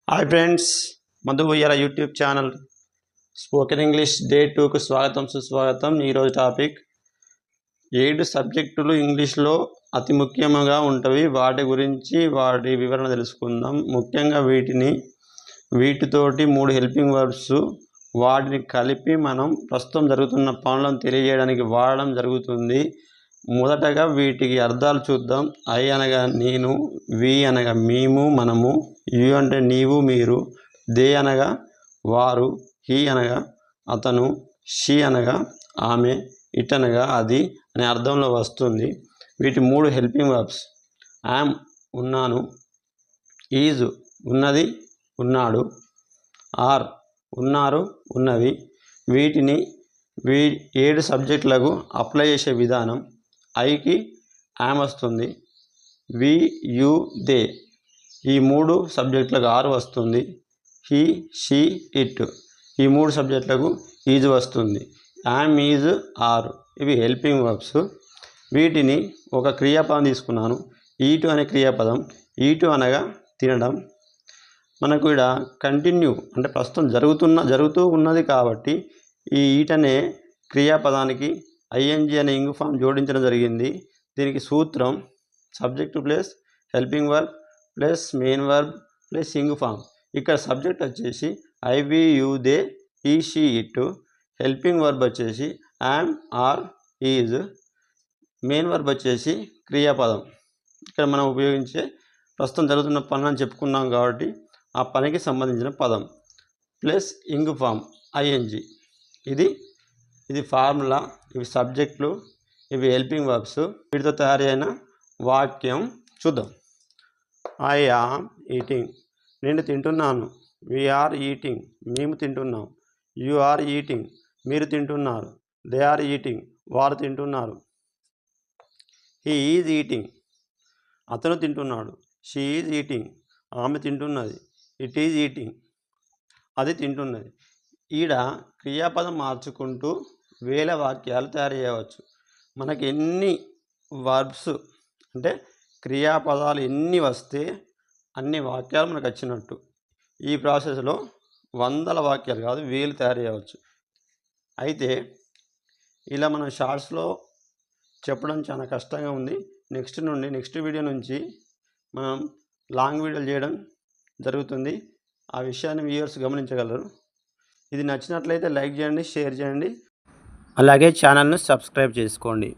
Hi friends, Madhu Uyyala YouTube channel spoken English day 2కు స్వాగతం సుస్వాగతం. ఈరోజు టాపిక్ 7 సబ్జెక్టులు ఇంగ్లీష్లో అతి ముఖ్యంగా ఉంటవి. వాటి గురించి వాటి వివరణ తెలుసుకుందాం. ముఖ్యంగా వీటితోటి 3 హెల్పింగ్ వర్బ్స్ వాటిని కలిపి మనం ప్రస్తుతం జరుగుతున్న పనులను తెలియజేయడానికి వాడడం జరుగుతుంది. మొదటగా వీటికి అర్థాలు చూద్దాం. ఐ అనగా నేను, వి అనగా మేము మనము, యు అంటే నీవు మీరు, దే అనగా వారు, హీ అనగా అతను, షీ అనగా ఆమె, ఇట్ అనగా అది అనే అర్థంలో వస్తుంది. వీటి 3 హెల్పింగ్ వర్బ్స్ యామ్ ఉన్నాను, ఈజ్ ఉన్నది ఉన్నాడు, ఆర్ ఉన్నారు ఉన్నవి. వీటిని 7 సబ్జెక్టులకు అప్లై చేసే విధానం. ఐకి యామ్ వస్తుంది, వి యు దే ఈ 3 సబ్జెక్టులకు ఆర్ వస్తుంది. హీ షీ ఇట్ ఈ 3 సబ్జెక్టులకు ఈజ్ వస్తుంది. యామ్ ఈజ్ ఆర్ ఇవి హెల్పింగ్ వర్బ్స్. వీటిని ఒక క్రియాపదం తీసుకున్నాను. ఈటు అనే క్రియాపదం. ఈటు అనగా తినడం. మనకు ఇక్కడ కంటిన్యూ అంటే ప్రస్తుతం జరుగుతూ ఉన్నది కాబట్టి ఈ ఈట్ అనే క్రియాపదానికి ఐఎన్జి అనే ఇంగ్ ఫామ్ జోడించడం జరిగింది. దీనికి సూత్రం subject plus helping verb plus main verb plus ing form. ఇక్కడ సబ్జెక్ట్ వచ్చేసి I we you they he she it. Helping verb వచ్చేసి am are is. Main verb వచ్చేసి క్రియాపదం. ఇక్కడ మనం ఉపయోగించే ప్రస్తుతం జరుగుతున్న పనులు అని చెప్పుకున్నాం కాబట్టి ఆ పనికి సంబంధించిన పదం ప్లస్ ఇంగ్ ఫామ్ ఐఎన్జి. ఇది ఫార్ములా. ఇవి సబ్జెక్టులు, ఇవి హెల్పింగ్ వర్బ్స్. వీటితో తయారు అయిన వాక్యం చూద్దాం. ఐ ఆమ్ ఈటింగ్ నేను తింటున్నాను. వి ఆర్ ఈటింగ్ మేము తింటున్నాం. యు ఆర్ ఈటింగ్ మీరు తింటున్నారు. దే ఆర్ ఈటింగ్ వారు తింటున్నారు. హీ ఈజ్ ఈటింగ్ అతను తింటున్నాడు. షీ ఈజ్ ఈటింగ్ ఆమె తింటున్నది. ఇట్ ఈజ్ ఈటింగ్ అది తింటున్నది. ఈడ క్రియాపదం మార్చుకుంటూ వేల వాక్యాలు తయారు చేయవచ్చు. మనకి ఎన్ని వర్బ్స్ అంటే క్రియాపదాలు ఎన్ని వస్తే అన్ని వాక్యాలు మనకు వచ్చినట్టు. ఈ ప్రాసెస్లో వందల వాక్యాలు కాదు, వేలు తయారు చేయవచ్చు. అయితే ఇలా మనం షార్ట్స్లో చెప్పడం చాలా కష్టంగా ఉంది. నెక్స్ట్ వీడియో నుంచి మనం లాంగ్ వీడియోలు చేయడం జరుగుతుంది. ఆ విషయాన్ని వ్యూయర్స్ గమనించగలరు. ఇది నచ్చినట్లయితే లైక్ చేయండి, షేర్ చేయండి, అలాగే ఛానల్ను సబ్స్క్రైబ్ చేసుకోండి.